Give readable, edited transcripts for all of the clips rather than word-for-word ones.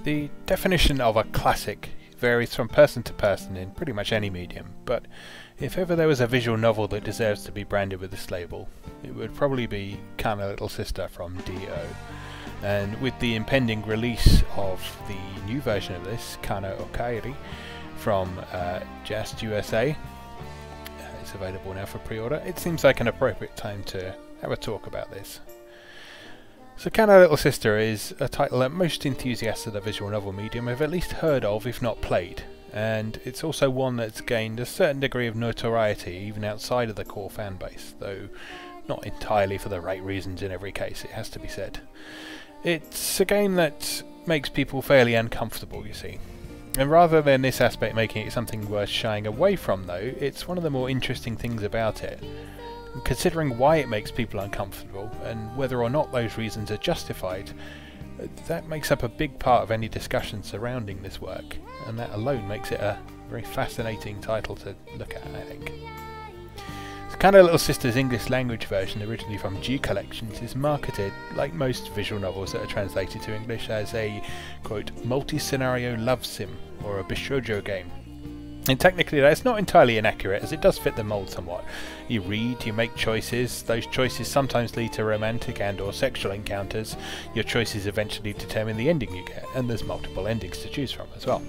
The definition of a classic varies from person to person in pretty much any medium, but if ever there was a visual novel that deserves to be branded with this label, it would probably be Kana Little Sister from DO. And with the impending release of the new version of this, Kana Okaeri, from Just USA, it's available now for pre-order, it seems like an appropriate time to have a talk about this. So Kana Little Sister is a title that most enthusiasts of the visual novel medium have at least heard of, if not played, and it's also one that's gained a certain degree of notoriety even outside of the core fan base, though not entirely for the right reasons in every case, it has to be said. It's a game that makes people fairly uncomfortable, you see. And rather than this aspect making it something worth shying away from though, it's one of the more interesting things about it. Considering why it makes people uncomfortable, and whether or not those reasons are justified, that makes up a big part of any discussion surrounding this work, and that alone makes it a very fascinating title to look at, I think. So Kana Little Sister's English language version, originally from G Collections, is marketed, like most visual novels that are translated to English, as a, quote, multi-scenario love sim, or a bishoujo game. And technically that's not entirely inaccurate, as it does fit the mould somewhat. You read, you make choices, those choices sometimes lead to romantic and or sexual encounters, your choices eventually determine the ending you get, and there's multiple endings to choose from as well.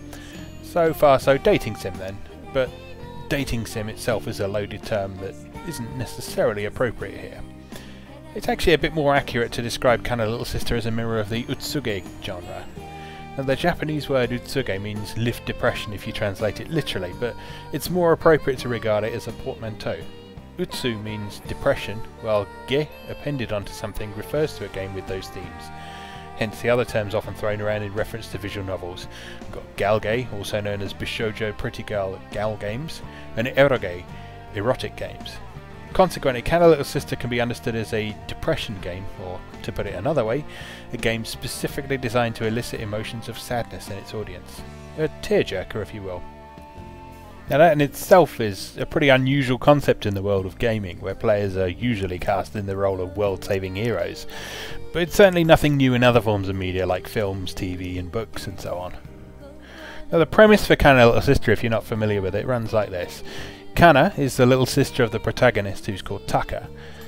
So far so dating sim then, but dating sim itself is a loaded term that isn't necessarily appropriate here. It's actually a bit more accurate to describe Kana Little Sister as a mirror of the utsuge genre. Now, the Japanese word utsuge means lift depression if you translate it literally, but it's more appropriate to regard it as a portmanteau. Utsu means depression, while ge, appended onto something, refers to a game with those themes. Hence the other terms often thrown around in reference to visual novels. We've got galge, also known as bishoujo pretty girl gal games, and eroge, erotic games. Consequently, Kana Little Sister can be understood as a depression game, or, to put it another way, a game specifically designed to elicit emotions of sadness in its audience. A tearjerker, if you will. Now that in itself is a pretty unusual concept in the world of gaming, where players are usually cast in the role of world-saving heroes, but it's certainly nothing new in other forms of media like films, TV and books and so on. Now the premise for Kana Little Sister, if you're not familiar with it, runs like this. Kana is the little sister of the protagonist, who's called Taka,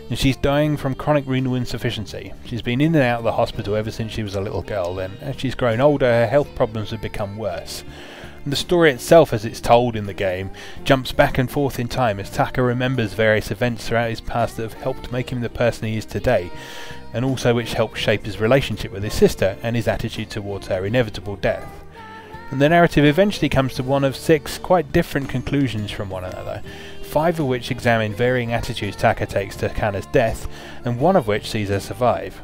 and she's dying from chronic renal insufficiency. She's been in and out of the hospital ever since she was a little girl, and as she's grown older her health problems have become worse. And the story itself, as it's told in the game, jumps back and forth in time as Taka remembers various events throughout his past that have helped make him the person he is today, and also which helped shape his relationship with his sister and his attitude towards her inevitable death. And the narrative eventually comes to one of 6 quite different conclusions from one another, 5 of which examine varying attitudes Taka takes to Kana's death, and one of which sees her survive.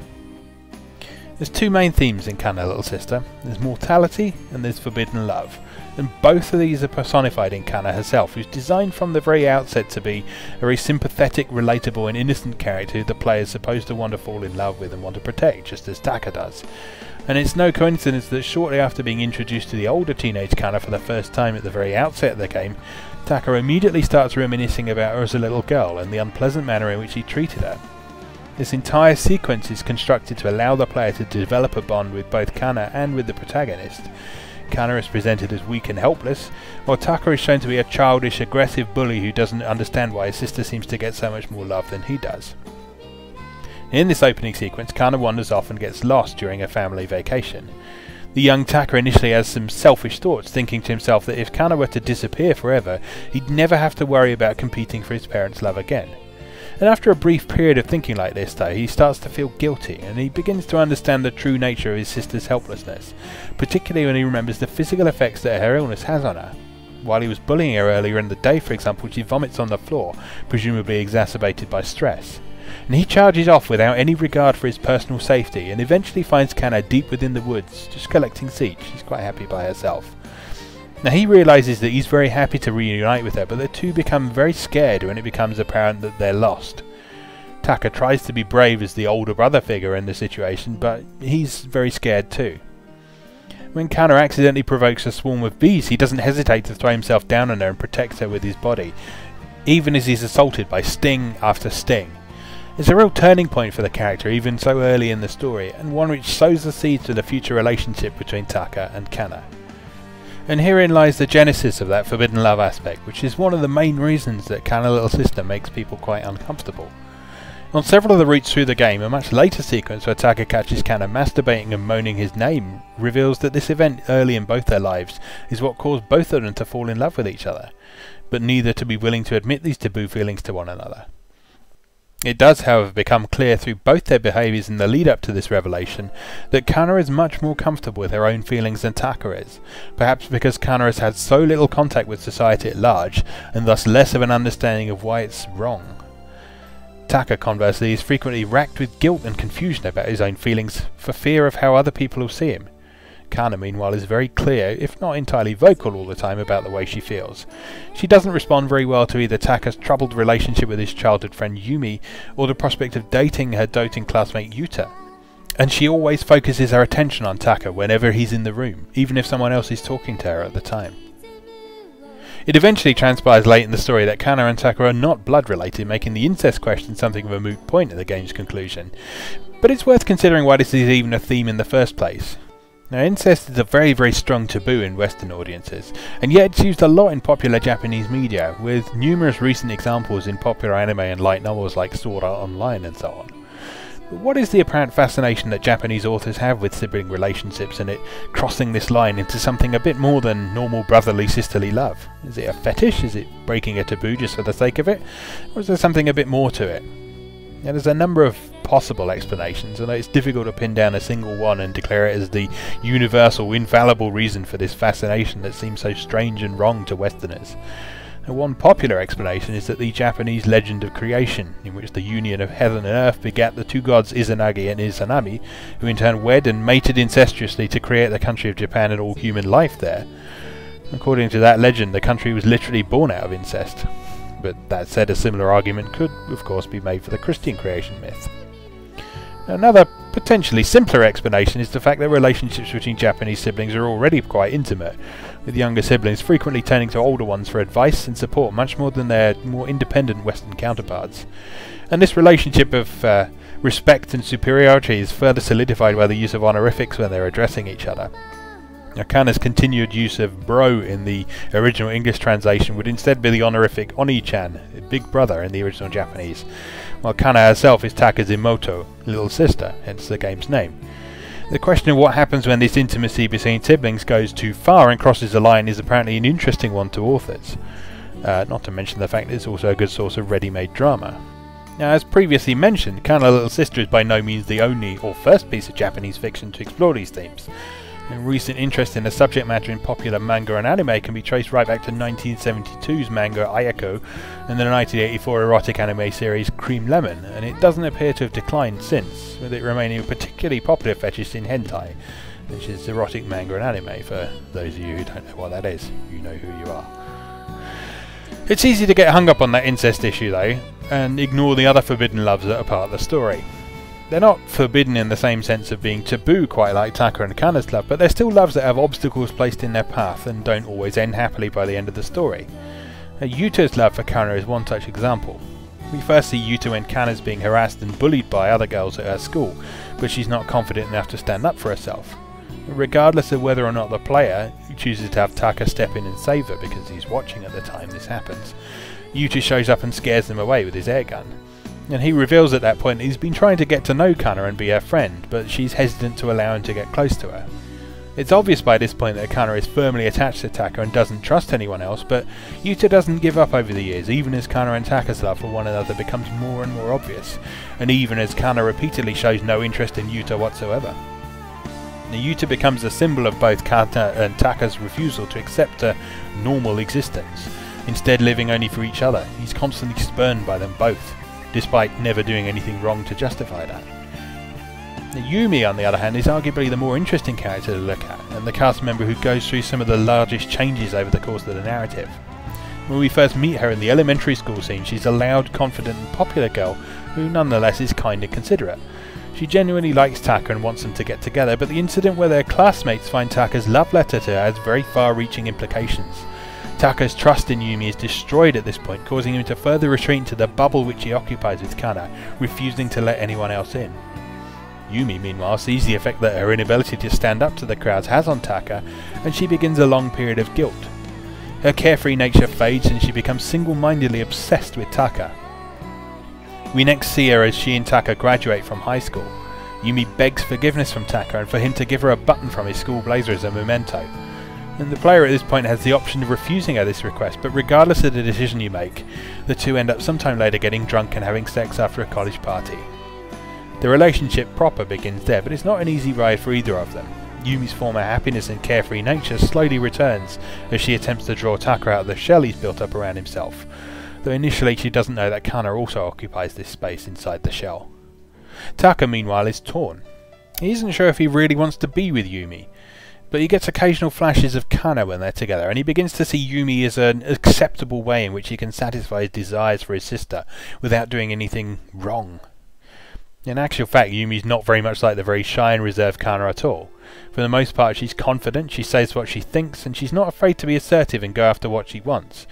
There's 2 main themes in Kana Little Sister. There's mortality and there's forbidden love, and both of these are personified in Kana herself, who's designed from the very outset to be a very sympathetic, relatable and innocent character who the player is supposed to want to fall in love with and want to protect, just as Taka does. And it's no coincidence that shortly after being introduced to the older teenage Kana for the first time at the very outset of the game, Taka immediately starts reminiscing about her as a little girl and the unpleasant manner in which he treated her. This entire sequence is constructed to allow the player to develop a bond with both Kana and with the protagonist. Kana is presented as weak and helpless, while Taka is shown to be a childish, aggressive bully who doesn't understand why his sister seems to get so much more love than he does. In this opening sequence, Kana wanders off and gets lost during a family vacation. The young Taka initially has some selfish thoughts, thinking to himself that if Kana were to disappear forever, he'd never have to worry about competing for his parents' love again. And after a brief period of thinking like this though, he starts to feel guilty, and he begins to understand the true nature of his sister's helplessness, particularly when he remembers the physical effects that her illness has on her. While he was bullying her earlier in the day, for example, she vomits on the floor, presumably exacerbated by stress. And he charges off without any regard for his personal safety, and eventually finds Kana deep within the woods, just collecting seeds. She's quite happy by herself. Now he realises that he's very happy to reunite with her, but the two become very scared when it becomes apparent that they're lost. Taka tries to be brave as the older brother figure in the situation, but he's very scared too. When Kana accidentally provokes a swarm of bees, he doesn't hesitate to throw himself down on her and protect her with his body, even as he's assaulted by sting after sting. It's a real turning point for the character even so early in the story, and one which sows the seeds for the future relationship between Taka and Kana. And herein lies the genesis of that forbidden love aspect, which is one of the main reasons that Kana Little Sister makes people quite uncomfortable. On several of the routes through the game, a much later sequence where Taka catches Kana masturbating and moaning his name reveals that this event early in both their lives is what caused both of them to fall in love with each other, but neither to be willing to admit these taboo feelings to one another. It does, however, become clear through both their behaviours in the lead up to this revelation that Kana is much more comfortable with her own feelings than Taka is, perhaps because Kana has had so little contact with society at large, and thus less of an understanding of why it's wrong. Taka, conversely, is frequently racked with guilt and confusion about his own feelings for fear of how other people will see him. Kana, meanwhile, is very clear, if not entirely vocal all the time, about the way she feels. She doesn't respond very well to either Taka's troubled relationship with his childhood friend Yumi, or the prospect of dating her doting classmate Yuta. And she always focuses her attention on Taka whenever he's in the room, even if someone else is talking to her at the time. It eventually transpires late in the story that Kana and Taka are not blood related, making the incest question something of a moot point at the game's conclusion. But it's worth considering why this is even a theme in the first place. Now, incest is a very, very strong taboo in Western audiences, and yet it's used a lot in popular Japanese media, with numerous recent examples in popular anime and light novels like Sword Art Online and so on. But what is the apparent fascination that Japanese authors have with sibling relationships and it crossing this line into something a bit more than normal brotherly sisterly love? Is it a fetish? Is it breaking a taboo just for the sake of it? Or is there something a bit more to it? Now, there's a number of possible explanations, although it's difficult to pin down a single one and declare it as the universal, infallible reason for this fascination that seems so strange and wrong to Westerners. Now, one popular explanation is that the Japanese legend of creation, in which the union of heaven and earth begat the two gods Izanagi and Izanami, who in turn wed and mated incestuously to create the country of Japan and all human life there. According to that legend, the country was literally born out of incest. But that said, a similar argument could, of course, be made for the Christian creation myth. Another potentially simpler explanation is the fact that relationships between Japanese siblings are already quite intimate, with younger siblings frequently turning to older ones for advice and support much more than their more independent Western counterparts. And this relationship of respect and superiority is further solidified by the use of honorifics when they're addressing each other. Now, Kana's continued use of bro in the original English translation would instead be the honorific Oni-chan, big brother in the original Japanese, while Kana herself is Taka's Imoto, little sister, hence the game's name. The question of what happens when this intimacy between siblings goes too far and crosses the line is apparently an interesting one to authors, not to mention the fact that it's also a good source of ready-made drama. Now, as previously mentioned, Kana Little Sister is by no means the only or first piece of Japanese fiction to explore these themes. Recent interest in the subject matter in popular manga and anime can be traced right back to 1972's manga Ayako and the 1984 erotic anime series Cream Lemon, and it doesn't appear to have declined since, with it remaining a particularly popular fetish in hentai, which is erotic manga and anime. For those of you who don't know what that is, you know who you are. It's easy to get hung up on that incest issue though, and ignore the other forbidden loves that are part of the story. They're not forbidden in the same sense of being taboo quite like Taka and Kana's love, but they're still loves that have obstacles placed in their path and don't always end happily by the end of the story. Yuta's love for Kana is one such example. We first see Yuta when Kana's being harassed and bullied by other girls at her school, but she's not confident enough to stand up for herself. Regardless of whether or not the player chooses to have Taka step in and save her because he's watching at the time this happens, Yuta shows up and scares them away with his airgun. And he reveals at that point that he's been trying to get to know Kana and be her friend, but she's hesitant to allow him to get close to her. It's obvious by this point that Kana is firmly attached to Taka and doesn't trust anyone else, but Yuta doesn't give up over the years, even as Kana and Taka's love for one another becomes more and more obvious, and even as Kana repeatedly shows no interest in Yuta whatsoever. Now, Yuta becomes a symbol of both Kana and Taka's refusal to accept a normal existence, instead living only for each other. He's constantly spurned by them both, despite never doing anything wrong to justify that. Now, Yumi, on the other hand, is arguably the more interesting character to look at, and the cast member who goes through some of the largest changes over the course of the narrative. When we first meet her in the elementary school scene, she's a loud, confident and popular girl who nonetheless is kind and considerate. She genuinely likes Taka and wants them to get together, but the incident where their classmates find Taka's love letter to her has very far-reaching implications. Taka's trust in Yumi is destroyed at this point, causing him to further retreat into the bubble which he occupies with Kana, refusing to let anyone else in. Yumi, meanwhile, sees the effect that her inability to stand up to the crowds has on Taka, and she begins a long period of guilt. Her carefree nature fades and she becomes single-mindedly obsessed with Taka. We next see her as she and Taka graduate from high school. Yumi begs forgiveness from Taka and for him to give her a button from his school blazer as a memento. And the player at this point has the option of refusing her this request, but regardless of the decision you make, the two end up sometime later getting drunk and having sex after a college party. The relationship proper begins there, but it's not an easy ride for either of them. Yumi's former happiness and carefree nature slowly returns as she attempts to draw Taka out of the shell he's built up around himself, though initially she doesn't know that Kana also occupies this space inside the shell. Taka, meanwhile, is torn. He isn't sure if he really wants to be with Yumi, but he gets occasional flashes of Kana when they're together, and he begins to see Yumi as an acceptable way in which he can satisfy his desires for his sister without doing anything wrong. In actual fact, Yumi's not very much like the very shy and reserved Kana at all. For the most part, she's confident, she says what she thinks, and she's not afraid to be assertive and go after what she wants.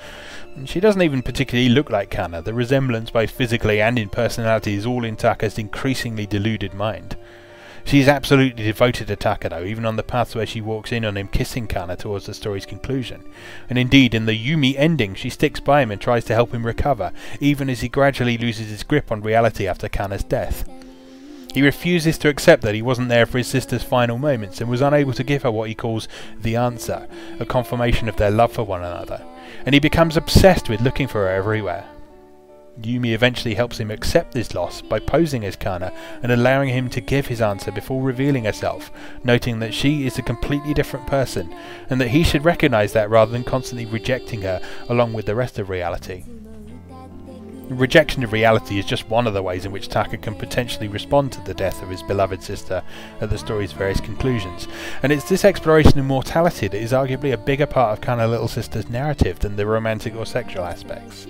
And she doesn't even particularly look like Kana. The resemblance, both physically and in personality, is all in Taka's increasingly deluded mind. She's absolutely devoted to Taka though, even on the paths where she walks in on him kissing Kana towards the story's conclusion. And indeed, in the Yumi ending, she sticks by him and tries to help him recover, even as he gradually loses his grip on reality after Kana's death. He refuses to accept that he wasn't there for his sister's final moments and was unable to give her what he calls the answer, a confirmation of their love for one another, and he becomes obsessed with looking for her everywhere. Yumi eventually helps him accept this loss by posing as Kana and allowing him to give his answer before revealing herself, noting that she is a completely different person and that he should recognise that rather than constantly rejecting her along with the rest of reality. Rejection of reality is just one of the ways in which Taka can potentially respond to the death of his beloved sister at the story's various conclusions, and it's this exploration of mortality that is arguably a bigger part of Kana Little Sister's narrative than the romantic or sexual aspects.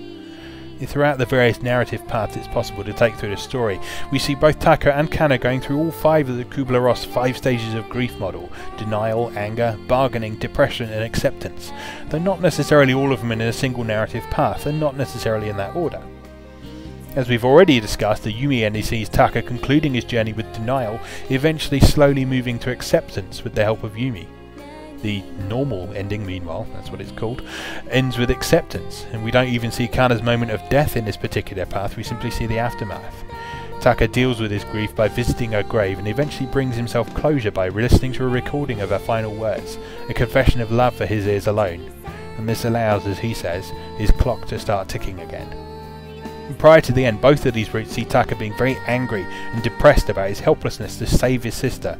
Throughout the various narrative paths it's possible to take through the story, we see both Taka and Kana going through all 5 of the Kubler-Ross 5 stages of grief model: denial, anger, bargaining, depression and acceptance, though not necessarily all of them in a single narrative path, and not necessarily in that order. As we've already discussed, the Yumi ending sees Taka concluding his journey with denial, eventually slowly moving to acceptance with the help of Yumi. The normal ending, meanwhile, that's what it's called, ends with acceptance, and we don't even see Kana's moment of death in this particular path, we simply see the aftermath. Taka deals with his grief by visiting her grave and eventually brings himself closure by listening to a recording of her final words, a confession of love for his ears alone, and this allows, as he says, his clock to start ticking again. Prior to the end, both of these routes see Taka being very angry and depressed about his helplessness to save his sister,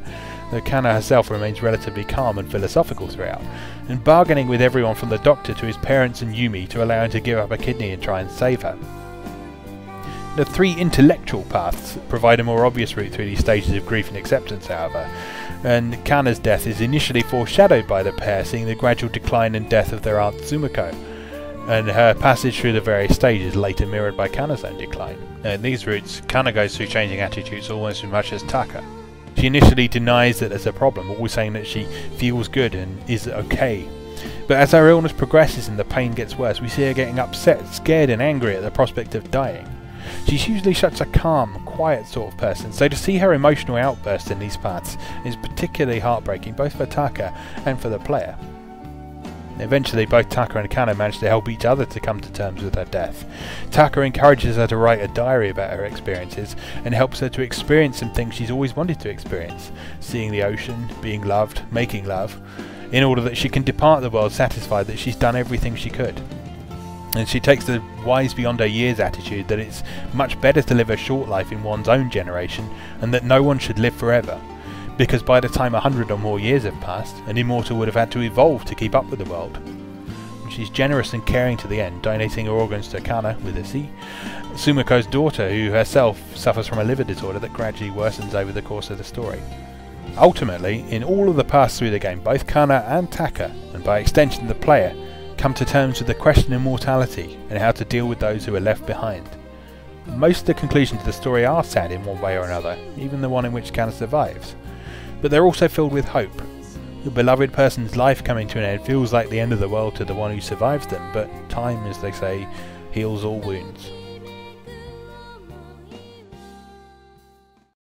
though Kana herself remains relatively calm and philosophical throughout, and bargaining with everyone from the doctor to his parents and Yumi to allow him to give up a kidney and try and save her. The 3 intellectual paths provide a more obvious route through these stages of grief and acceptance, however, and Kana's death is initially foreshadowed by the pair seeing the gradual decline and death of their aunt Sumiko, and her passage through the various stages later mirrored by Kana's own decline. In these routes, Kana goes through changing attitudes almost as much as Taka. She initially denies that there's a problem, always saying that she feels good and is okay. But as her illness progresses and the pain gets worse, we see her getting upset, scared and angry at the prospect of dying. She's usually such a calm, quiet sort of person, so to see her emotional outburst in these paths is particularly heartbreaking both for Taka and for the player. Eventually, both Taka and Kana manage to help each other to come to terms with her death. Taka encourages her to write a diary about her experiences and helps her to experience some things she's always wanted to experience: seeing the ocean, being loved, making love, in order that she can depart the world satisfied that she's done everything she could. And she takes the wise beyond her years attitude that it's much better to live a short life in one's own generation and that no one should live forever, because by the time 100 or more years have passed, an immortal would have had to evolve to keep up with the world. She's generous and caring to the end, donating her organs to Kana, with a C, Sumiko's daughter, who herself suffers from a liver disorder that gradually worsens over the course of the story. Ultimately, in all of the paths through the game, both Kana and Taka, and by extension the player, come to terms with the question of mortality and how to deal with those who are left behind. Most of the conclusions of the story are sad in one way or another, even the one in which Kana survives. But they're also filled with hope. A beloved person's life coming to an end feels like the end of the world to the one who survives them, but time, as they say, heals all wounds.